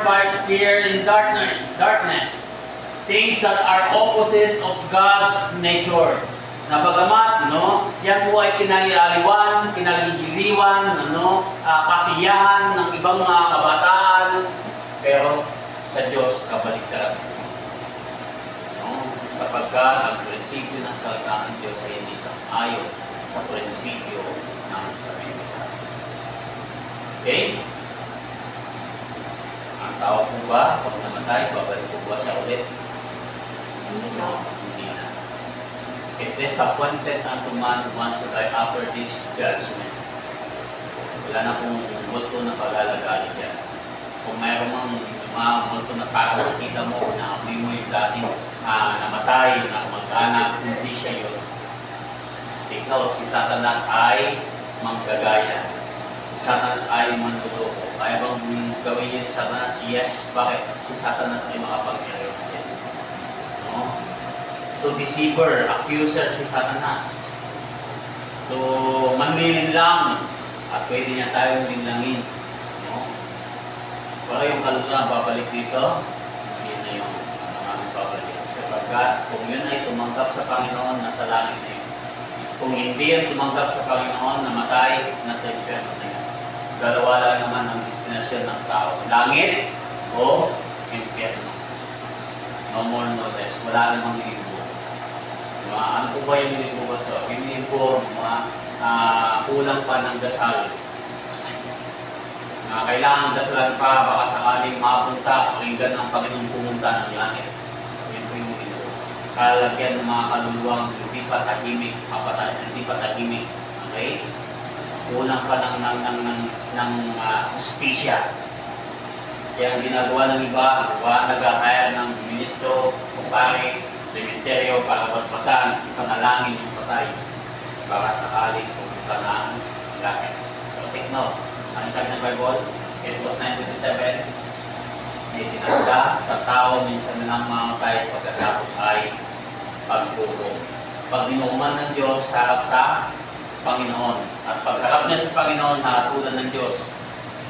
glorifies fear in darkness, things that are opposite of God's nature. Na bagamat, yan po ay kinagigiliwan, kasiyahan ng ibang mga kabataan, pero sa Diyos kabaliktaran. Sapagkat ang prinsipyo ng salita ng Diyos ay hindi sang-ayon sa prinsipyo ng sarili. Okay? Ang tao po ba, pag namatay, babalik po ba siya ulit? Hindi na. It is appointed unto man once to die after this judgment. Wala na pong multo na pag-alagalit yan. Kung mayroon mga multo na pakakita mo na amoy mo yung dating namatay, na mag-anak, hindi siya yun. Take note, si Satanas ay manggagaya. Si Satanas ay manluloko. Kaya bang gawin niya ni Satanas? Yes. Bakit? Si Satanas ay makapangyarihan. So, deceiver, accuser si Satanas. So, manlilin lang. At pwede niya tayong linlangin. Para yung kaluluwa babalik dito, yun na yung maraming babalik. Sapagkat kung yun ay tumanggap sa Panginoon, nasa langit na yun. Kung hindi yan tumanggap sa Panginoon, namatay, nasa impyerno na yun. Dalawa lang naman ang destinasyon ng tao. Langit o impyerno. No more, no less. Wala namang limbo. Ano po ba yung limbo ba? So, yung limbo, kulang pa ng dasal. Kailangan dasalan pa, baka sakaling mapunta, pakinggan ng Panginoong pumunta ng langit. Yun po yung limbo. Kalagyan ng mga kaluluwang hindi pa tahimik, hindi pa tahimik. Okay? Kulang pa ng hustisya. Kaya ang ginagawa ng iba, nag-hire ng ministro, kumpare, sementeryo para basbasan, ipanalangin yung patay para sakaling pumunta ng langit. So, take note. Ang sabi ng Bible, Hebrews 9:27, may tinagda sa tao minsan na lang mamatay pagkatapos ay pagturo. Pag dinuman ng Diyos, harap sa Panginoon. At pagharap niya sa Panginoon, hatulan ng Diyos.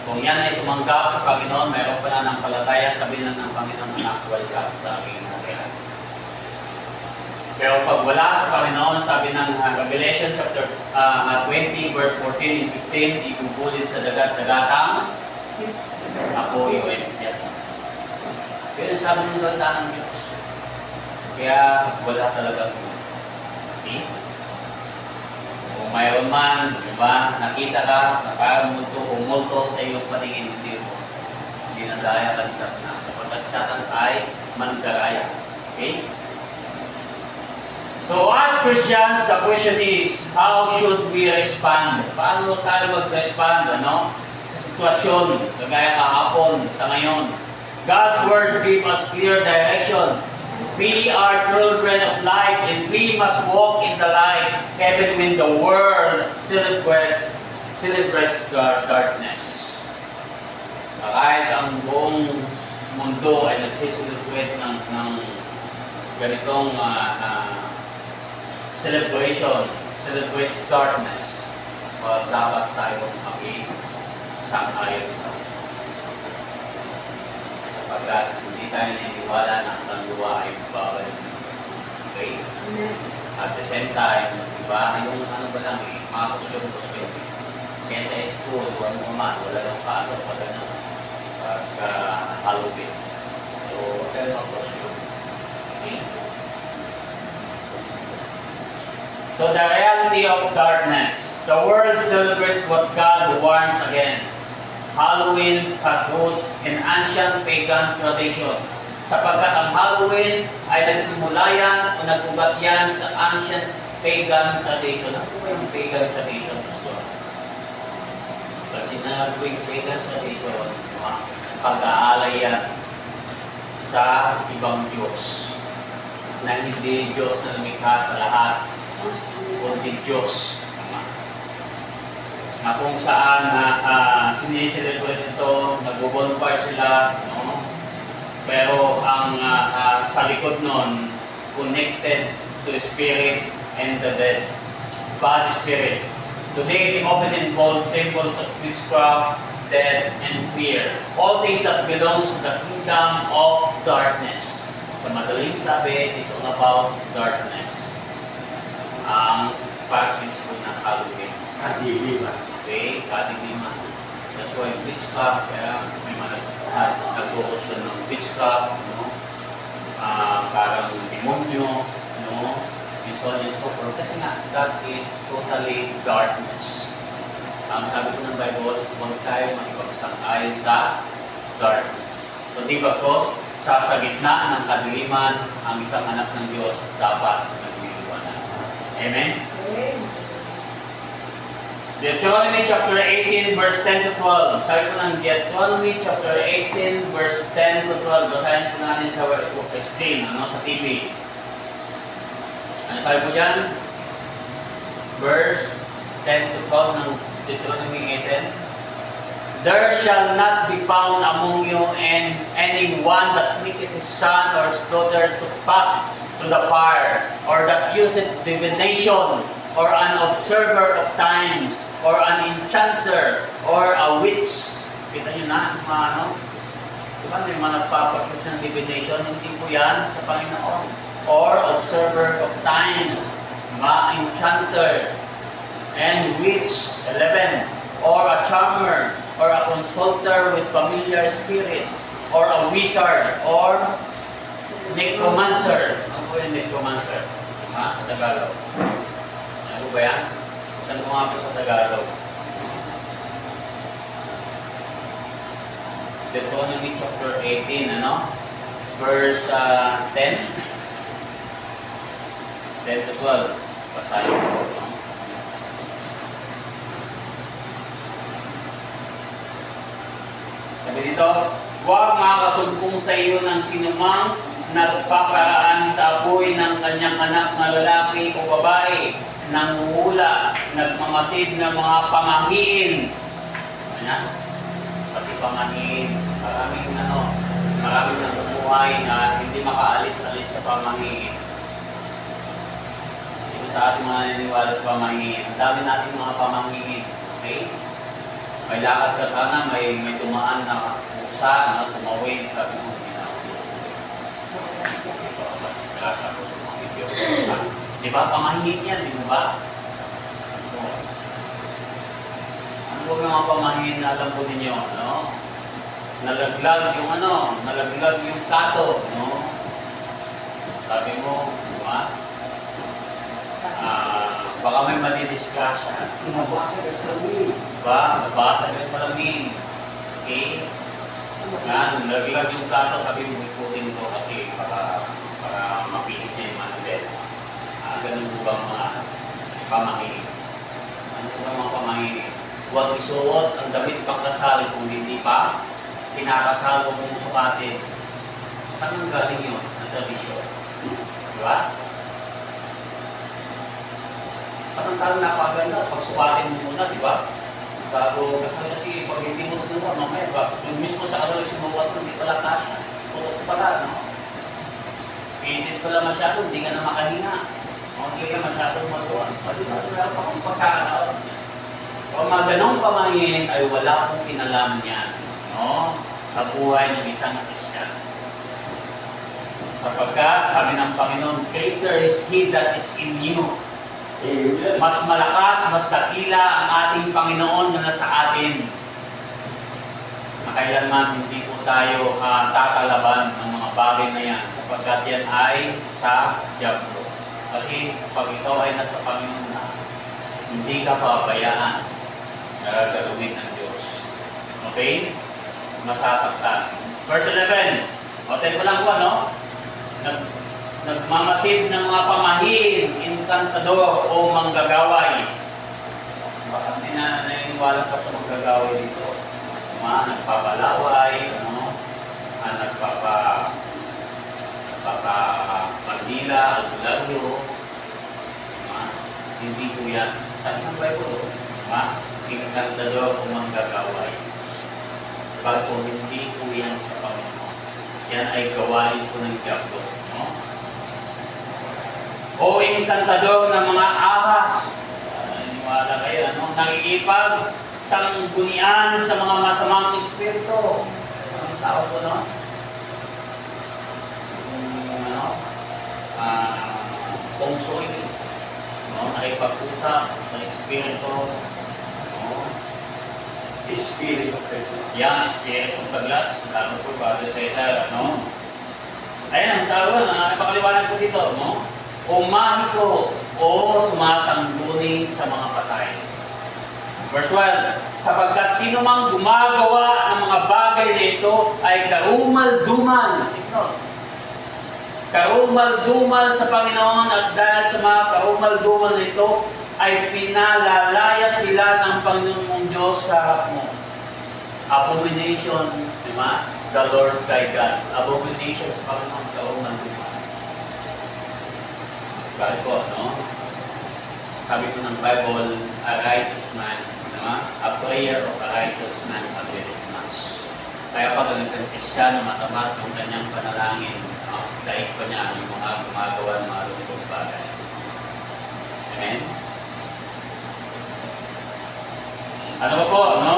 Kung yan ay tumanggap sa Panginoon, mayroon pa na ng palataya, sabihin ng Panginoon na actual ka sa aking kailan. Pero pag wala sa Panginoon, sabi ng Revelation chapter 20, verse 14 and 15, ibubulit sa dagat-dagatang apoy o impyerno. Yun ang sabi ng ganda ng Diyos. Kaya wala talaga. Okay? Kung mayroon man, diba, nakita ka, umulto sa iyong patingin, hindi mo. Hindi na daya ka sa Satanas. Sapagkat si Satanas ay manggagaya. Okay? So as Christians, the question is, how should we respond? Paano tayo mag-respond, sa sitwasyon, kagaya kahapon, sa ngayon? God's Word gives us clear direction. We are children of light and we must walk in the light even when the world celebrates darkness. Kahit ang buong mundo ay nagsiselebrate ng ganitong celebrates darkness, dapat tayo makisang-ayon sa sapagkat hindi tayo naniniwala na ang kaluluwa ay babalik. Okay? At the same time, diba, yung ba lang, mga kusulong. Kaya sa school, wala lang pasok pa ganun pagka-halupin. So, kaya mga kusulong. Okay? So the reality of darkness. The world celebrates what God warns against. Halloween has roots in ancient pagan tradition. Sapagkat ang Halloween ay nagsimula yan o nag-ugat yan sa ancient pagan tradition. Ano po yung pagan tradition? Kasi nag-uwing pagan tradition, pag-aalay yan sa ibang Diyos na hindi Diyos na lumikha sa lahat, kundi Diyos. Na kung saan sineselebrate ito, nag-bonfire sila, pero ang sa likod nun, connected to spirits and the dead, bad spirit. Today, it often involves symbols of witchcraft, death, and fear. All things that belongs to the kingdom of darkness. Sa madaling sabi, it's all about darkness. Ang practice po ng Halloween. Kadiliman. Okay, kadiliman. That's why witchcraft, kaya may mga nag-focus ng witchcraft, no? Parang demonyo, no? And so on and so forth. Kasi nga, that is totally darkness. Ang sabi ko ng Bible, huwag tayo makipagsang-ayon sa darkness. So, di ba po, sa gitna ng kadiliman, ang isang anak ng Diyos dapat nagliliwanag. Amen? Amen. Deuteronomy chapter 18 verse 10 to 12. Sabi ko ng Deuteronomy chapter 18 verse 10 to 12. Basahin po natin sa screen, sa TV. Ano sabi po dyan? Verse 10 to 12 ng Deuteronomy 18. There shall not be found among you any one that maketh his son or his daughter to pass through the fire, or that useth divination, or an observer of times, or an enchanter, or a witch. Kita nyo na, diba may mga nagpapakus ng divination, hindi po yan sa Panginoon. Or observer of times, mga enchanter, and witch, 11, or a charmer, or a consulter with familiar spirits, or a wizard, or necromancer. Ano po yung necromancer? Sa Tagalog. Ano ba yan? Saan ko nga po sa Tagalog? Deuteronomy chapter 18, Verse 10. 10 to 12. Basahin ko. Sabi dito, huwag makakasumpong sa iyo ng sinumang nagpaparaan sa apoy ng kanyang anak na lalaki o babae, nanguhula, nagmamasid ng mga pamahiin. Pati pamahiin, maraming nabubuhay na hindi makaalis-alis sa pamahiin. Sino sa ating mga naniniwala sa pamahiin? Ang dami natin mga pamahiin. Okay? May lakad ka sana, may tumaan na pusa, tumawid, sabi mo, di ba? Pamahiin yan, di ba? Ano po yung mga pamahiin na alam po ninyo, Nalaglag yung kato, Sabi mo, di ba? Baka may madidisgrasya. Nabasa ka sa salamin. Diba? Nabasa ka sa salamin. Okay? Nalaglag yung kato, sabi mo, ikutin ko kasi para mapilit niya yung manabel. Ganun po ba mga pamahiin? Ano po ba mga pamahiin? Huwag isuot ang damit pangkasal kung hindi pa kinakasal o mong sukatin. Saan ang galing yun? Ang tradisyon. Diba? Parang napaganda, pag sukatin mo muna, di ba? Bago kasi pag hindi mo sinuwa, mamaya, yung mismo sa kanila sinuwa ko, hindi pala kasya. Tutok pala, Pilit pala masyado, hindi ka na makahinga. Hindi ka masyadong matuwa. Di ba? Wala pa akong pagkakataon. Kung mga ganong pamahiin ay wala akong kinalaman yan, sa buhay ng isang Kristiyan. Sapagkat, sabi ng Panginoon, greater is He that is in you. Mas malakas, mas dakila ang ating Panginoon na nasa atin. Na kailanman hindi po tayo tatalaban ng mga bagay na yan sapagkat yan ay sa diablo. Kasi pag ikaw ay nasa Panginoon na, hindi ka pabayaan na gagawin ng Diyos. Okay? Masasaktan. Verse 11. Hotel ko lang po, Nagmamasid ng mga pamahiin, encantador o manggagaway. Baka hindi na naniniwala pa sa manggagaway dito. Nagpapalaway, nagpapandila, albularyo. Hindi po yan. Saan ang Bible? Encantador o manggagaway. Bago hindi po yan sa Panginoon. Yan ay gawain po ng diablo. O encantador ng mga ahas. Naniniwala kayo, nangingipag sanggunian sa mga masamang espiritu. Ang tawag ko, no? Pungsoy, no? Nakipag-usap sa espiritu, no? Spirit of faith. Yang espiritu paglas, lalo po bago sa ita, no? Ayan, ang tawag na napakaliwanag ko dito, no? Umahiko o sumasangguni sa mga patay. Verse 12, sapagkat sino mang gumagawa ng mga bagay na ito ay karumal-dumal. Ito. Karumal-dumal sa Panginoon at dahil sa mga karumal-dumal na ito ay pinalalaya sila ng Panginoon mong Diyos sa harap mo. Abomination, di ba? The Lord thy God. Abomination sa Panginoon, karumal-dumal. Bakit po, no? Sabi ko ng Bible, a righteous man, a prayer of a righteous man availeth much. Kaya pag ang Kristiyan matamat yung kanyang panalangin, ang staik pa niya yung mga gumagawa ng mga lungkot bagay. Amen? Ano ba po, no?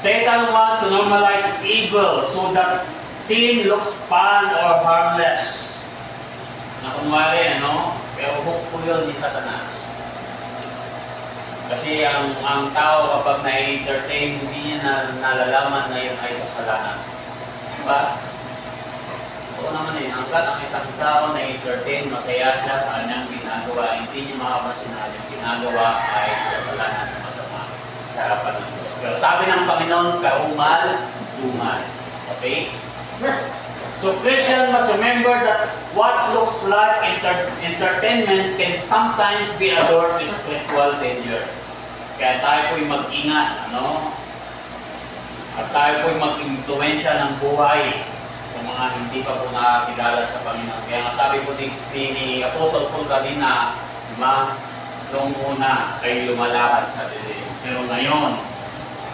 Satan wants to normalize evil so that sin looks fun or harmless. Na kunwari, ano? Pero hook po yun ni Satanas. Kasi ang tao kapag na-entertain, hindi niya nalalaman na yun ay kasalanan. Diba? Oo naman eh, hanggat ang isang tao na-entertain, masaya siya sa kanyang ginagawa, hindi niya makapansin na yung ginagawa ay kasalanan na masama sa harapan ng Diyos. Pero sabi ng Panginoon, kaumal-dumal. Okay? So Christian must remember that what looks like entertainment can sometimes be adored with spiritual danger. Kaya tayo po'y mag-ingat, ano? At tayo po'y mag-impluensya ng buhay sa mga hindi pa po nakakilala sa Panginoon. Kaya nga sabi po ni Apostle Paul kanina, diba? Noong una kayo lumalakad sa dilim. Pero ngayon,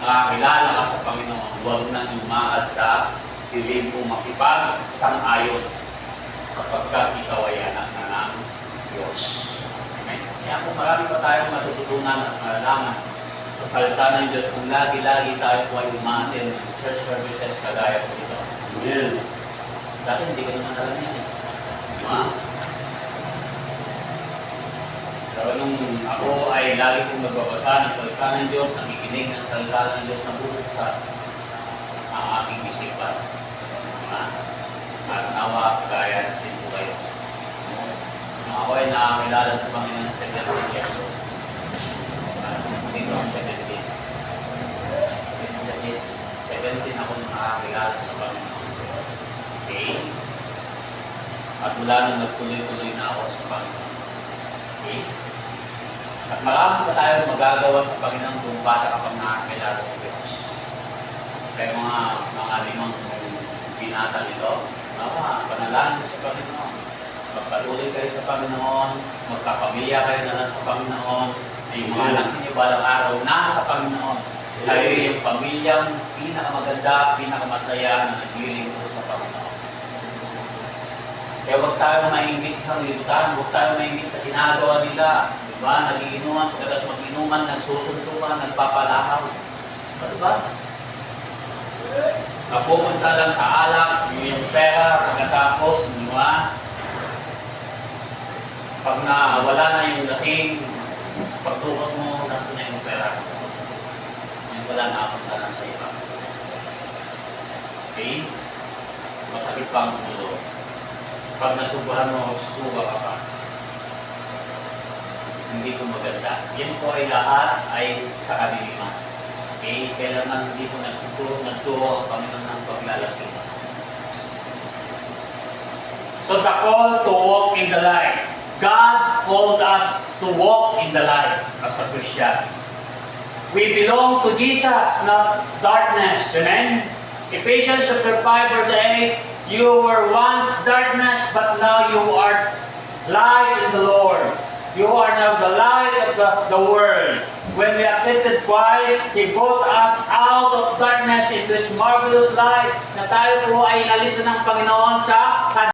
nakakilala ka sa Panginoon, huwag nang lumakad sa dilim mo makipag-sang-ayon sapagkat ikaw ay anak na ng Diyos. Amen. Kaya kung marami pa tayong matututunan at malalaman sa salita ng Diyos, kung lagi-lagi tayo po ay umatin ng church services kagaya po ito. Amen. Dati hindi ko naman alam yan. Diba? Pero nung ako ay lagi kong nagbabasa ng salita ng Diyos, nakikinig ng salita ng Diyos, nabubuksan ang aking isipan. At nawa, kaya din po kayo. Nung ako ay nakakilala sa Panginoon 17 years old. Dito ang 17. That is, 17 ako nakakilala sa Panginoon. Okay? At mula nung nagtuloy-tuloy na ako sa Panginoon. Okay? At marami pa tayo magagawa sa Panginoon kung bata ka pang nakakilala sa Diyos. Kaya mga limang binata nito, panalangin sa Panginoon. Magpatuloy kayo sa Panginoon, magkapamilya kayo na lang sa Panginoon, ay yung mga anak ninyo balang araw nasa Panginoon. Kayo yung pamilyang pinakamaganda, pinakamasaya na naglilingkod sa Panginoon. Kaya huwag tayo maingit sa sanglibutan, huwag tayo maingit sa ginagawa nila. Diba? Nagiinuman, pagkatas mag-inuman, nagsusuntukan, nagpapalahaw. Diba? Napupunta lang sa alak, yung pera, pagkatapos, di ba? Pag nawala na yung lasing, pagtukot mo, nasa na yung pera. Yung wala nakapunta lang sa iba. Okay? Masakit pa ang ulo. Pag nasubahan mo, susuba ka pa. Hindi ko maganda. Yan po ay lahat ay sa kadiliman. Okay, kailangan hindi po nagturo ang Panginoon ng paglalasing. So the call to walk in the light. God called us to walk in the light as a Christian. We belong to Jesus, not darkness. Amen? Ephesians chapter 5 verse 8, you were once darkness, but now you are light in the Lord. You are now the light of the world. When we accepted Christ, He brought us out of darkness into His marvelous light na tayo po ay inalis ng Panginoon sa